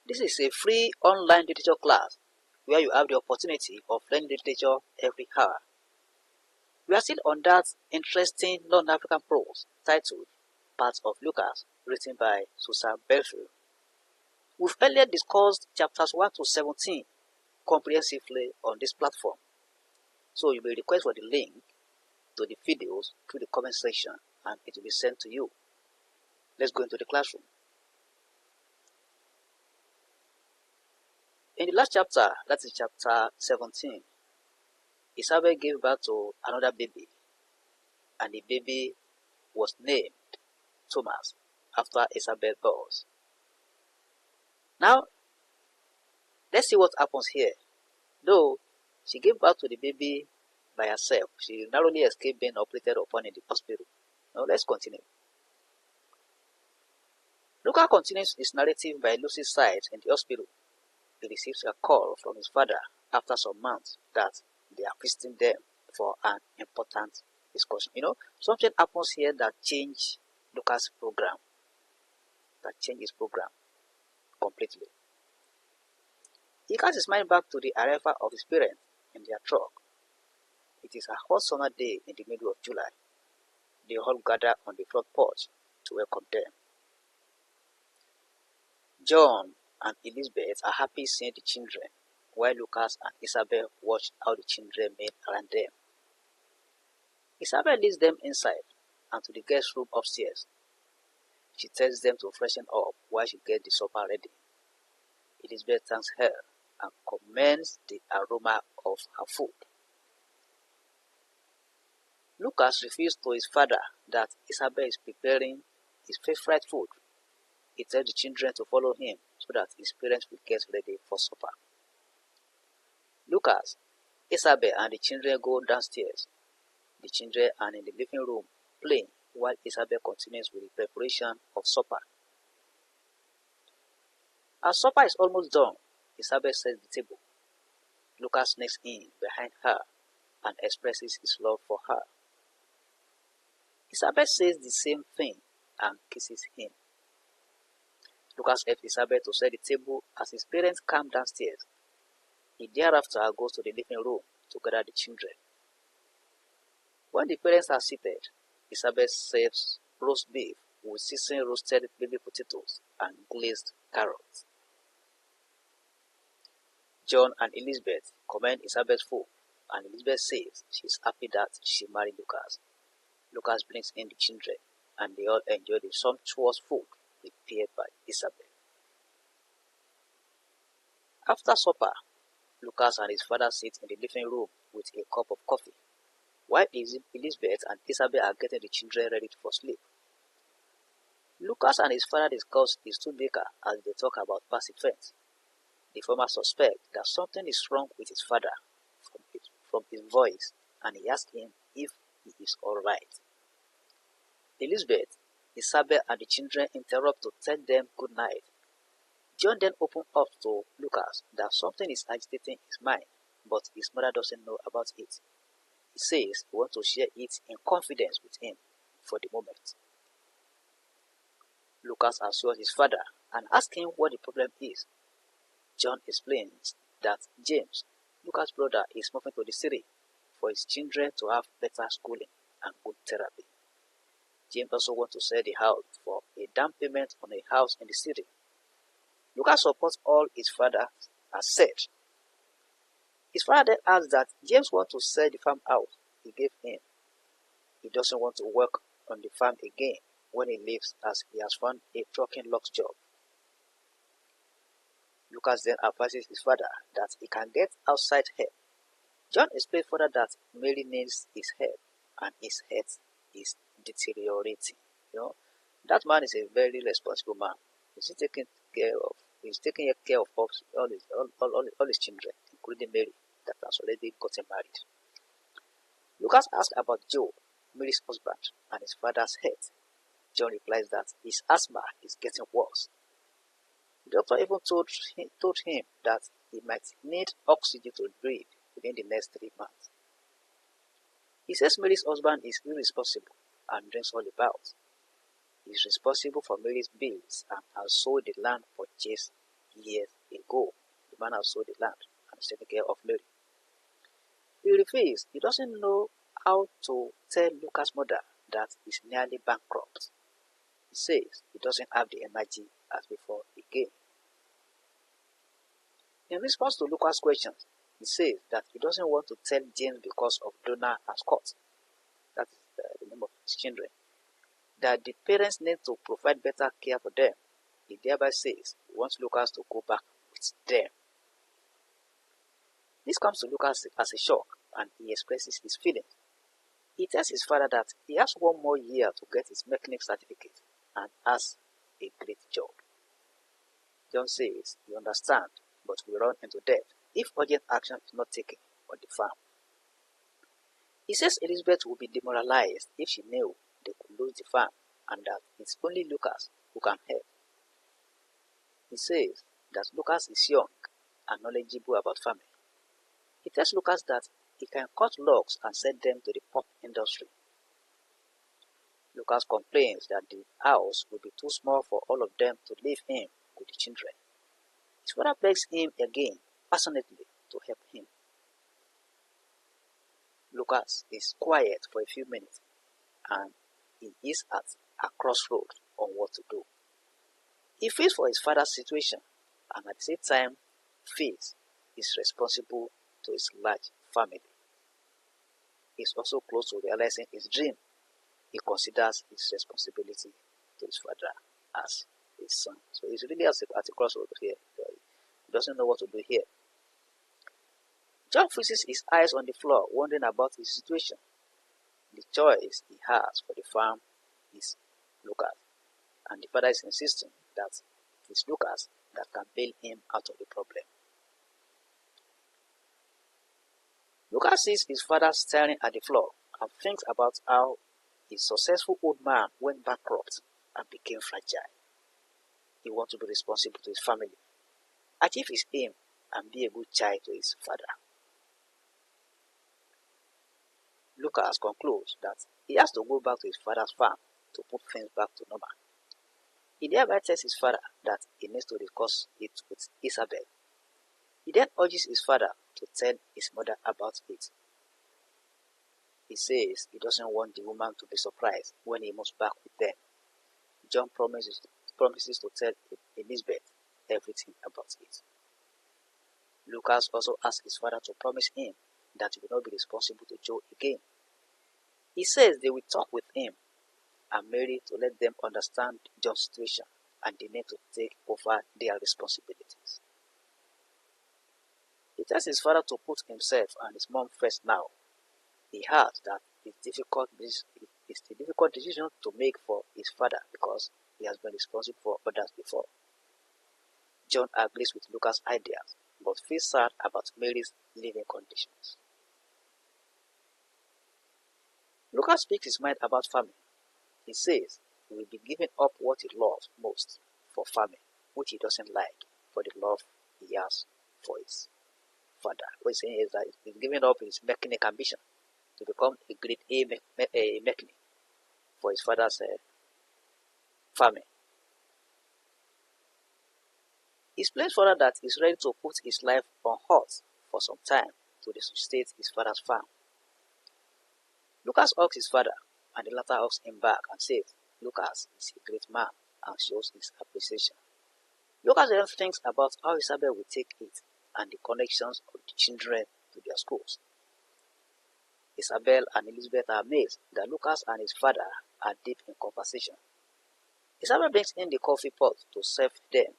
This is a free online literature class where you have the opportunity of learning literature every hour. We are still on that interesting non-African prose titled Parts of Lucas, written by Susanne Bellefeuille. We've earlier discussed chapters 1 to 17 comprehensively on this platform, so you may request for the link to the videos through the comment section and it will be sent to you. Let's go into the classroom. In the last chapter, that is chapter 17, Isabel gave birth to another baby, and the baby was named Thomas after Isabel's birth. Now, let's see what happens here. Though she gave birth to the baby by herself, she narrowly escaped being operated upon in the hospital. Now, let's continue. Lucas continues his narrative by Lucy's side in the hospital. He receives a call from his father after some months that they are visiting them for an important discussion. Something happens here that changes Lucas' program, that changes program completely. He casts his mind back to the arrival of his parents in their truck. It is a hot summer day in the middle of July. They all gather on the front porch to welcome them. John and Elizabeth are happy seeing the children, while Lucas and Isabel watch how the children made around them. Isabel leads them inside and to the guest room upstairs. She tells them to freshen up while she gets the supper ready. Elizabeth thanks her and commends the aroma of her food. Lucas reveals to his father that Isabel is preparing his favorite food. He tells the children to follow him so that his parents will get ready for supper. Lucas, Isabel and the children go downstairs. The children are in the living room playing while Isabel continues with the preparation of supper. As supper is almost done, Isabel sets the table. Lucas sneaks in behind her and expresses his love for her. Isabel says the same thing and kisses him. Lucas helps Isabel to set the table as his parents come downstairs. He thereafter goes to the living room to gather the children. When the parents are seated, Isabel serves roast beef with seasoned roasted baby potatoes and glazed carrots. John and Elizabeth commend Isabel's food, and Elizabeth says she is happy that she married Lucas. Lucas brings in the children, and they all enjoy the sumptuous food prepared by Isabel. After supper, Lucas and his father sit in the living room with a cup of coffee, while Elizabeth and Isabel are getting the children ready for sleep. Lucas and his father discuss his two-maker as they talk about past events. The former suspects that something is wrong with his father from his voice, and he asks him if he is all right. Elizabeth, Isabel and the children interrupt to tell them good night. John then opens up to Lucas that something is agitating his mind, but his mother doesn't know about it. He says he wants to share it in confidence with him for the moment. Lucas assures his father and asks him what the problem is. John explains that James, Lucas' brother, is moving to the city for his children to have better schooling and good therapy. James also wants to sell the house for a down payment on a house in the city. Lucas supports all his father has said. His father then adds that James wants to sell the farmhouse he gave him. He doesn't want to work on the farm again when he leaves, as he has found a trucking lock job. Lucas then advises his father that he can get outside help. John explains further that Mary needs his help and his health is deteriorating. That man is a very responsible man. He's taking care of all his children, including Mary, that has already gotten married. Lucas asks about Joe, Mary's husband, and his father's health. John replies that his asthma is getting worse. The doctor even told him that he might need oxygen to breathe within the next 3 months. He says Mary's husband is irresponsible and drinks all about. He is responsible for Mary's bills and has sold the land purchased years ago. The man has sold the land and is taking care of Mary. He reveals he doesn't know how to tell Lucas' mother that he's nearly bankrupt. He says he doesn't have the energy as before again. In response to Lucas' questions, he says that he doesn't want to tell James because of Donna and Scott, that is the name of his children, that the parents need to provide better care for them. He thereby says he wants Lucas to go back with them. This comes to Lucas as a shock, and he expresses his feelings. He tells his father that he has 1 more year to get his mechanic certificate and has a great job. John says he understands, but will run into debt if urgent action is not taken on the farm. He says Elizabeth will be demoralized if she knew they could lose the farm and that it's only Lucas who can help. He says that Lucas is young and knowledgeable about farming. He tells Lucas that he can cut logs and sell them to the pulp industry. Lucas complains that the house will be too small for all of them to live in with the children. His father begs him again, passionately, to help him. Lucas is quiet for a few minutes and he is at a crossroads on what to do. He feels for his father's situation and at the same time feels he's responsible to his large family. He is also close to realizing his dream. He considers his responsibility to his father as his son. So he's really at a crossroads here. He doesn't know what to do here. John fixes his eyes on the floor, wondering about his situation. The choice he has for the farm is Lucas, and the father is insisting that it is Lucas that can bail him out of the problem. Lucas sees his father staring at the floor and thinks about how a successful old man went bankrupt and became fragile. He wants to be responsible to his family, achieve his aim, and be a good child to his father. Lucas concludes that he has to go back to his father's farm to put things back to normal. He thereby tells his father that he needs to discuss it with Isabel. He then urges his father to tell his mother about it. He says he doesn't want the woman to be surprised when he moves back with them. John promises to tell Elizabeth everything about it. Lucas also asks his father to promise him that he will not be responsible to Joe again. He says they will talk with him and Mary to let them understand John's situation and the need to take over their responsibilities. He tells his father to put himself and his mom first now. He has that it's a difficult decision to make for his father because he has been responsible for others before. John agrees with Lucas' ideas but feels sad about Mary's living conditions. Lucas speaks his mind about farming. He says he will be giving up what he loves most for farming, which he doesn't like, for the love he has for his father. What he's saying is that he's giving up his mechanic ambition to become a great mechanic for his father's farming. He explains further that he's ready to put his life on hold for some time to resuscitate his father's farm. Lucas asks his father, and the latter asks him back and says Lucas is a great man and shows his appreciation. Lucas then thinks about how Isabel will take it and the connections of the children to their schools. Isabel and Elizabeth are amazed that Lucas and his father are deep in conversation. Isabel brings in the coffee pot to serve them.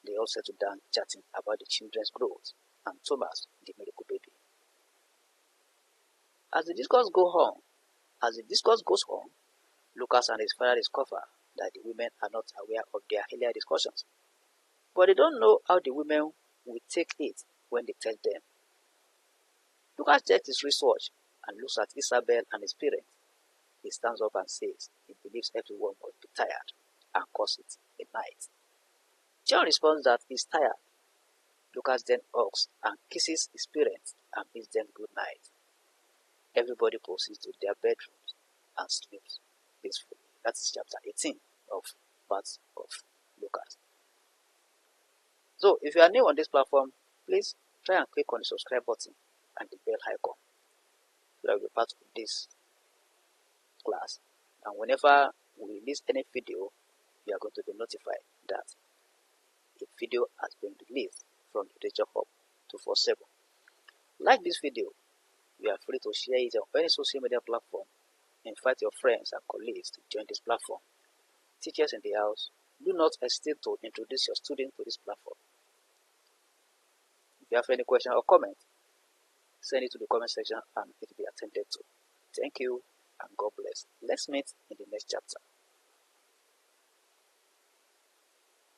They all settle down chatting about the children's growth and Thomas, the miracle baby. As the discourse goes on, Lucas and his father discover that the women are not aware of their earlier discussions, but they don't know how the women will take it when they tell them. Lucas checks his research and looks at Isabel and his parents. He stands up and says he believes everyone must be tired and calls it a night. John responds that he's tired. Lucas then hugs and kisses his parents and bids them good night. Everybody proceeds to their bedrooms and sleeps peacefully. That's chapter 18 of parts of Lucas. So if you are new on this platform, please try and click on the subscribe button and the bell icon so that you'll be part of this class. And whenever we release any video, you are going to be notified that a video has been released from Literature Hub 247. Like this video, you are free to share it on any social media platform. Invite your friends and colleagues to join this platform. Teachers in the house, do not hesitate to introduce your students to this platform. If you have any question or comment, send it to the comment section and it will be attended to. Thank you and God bless. Let's meet in the next chapter.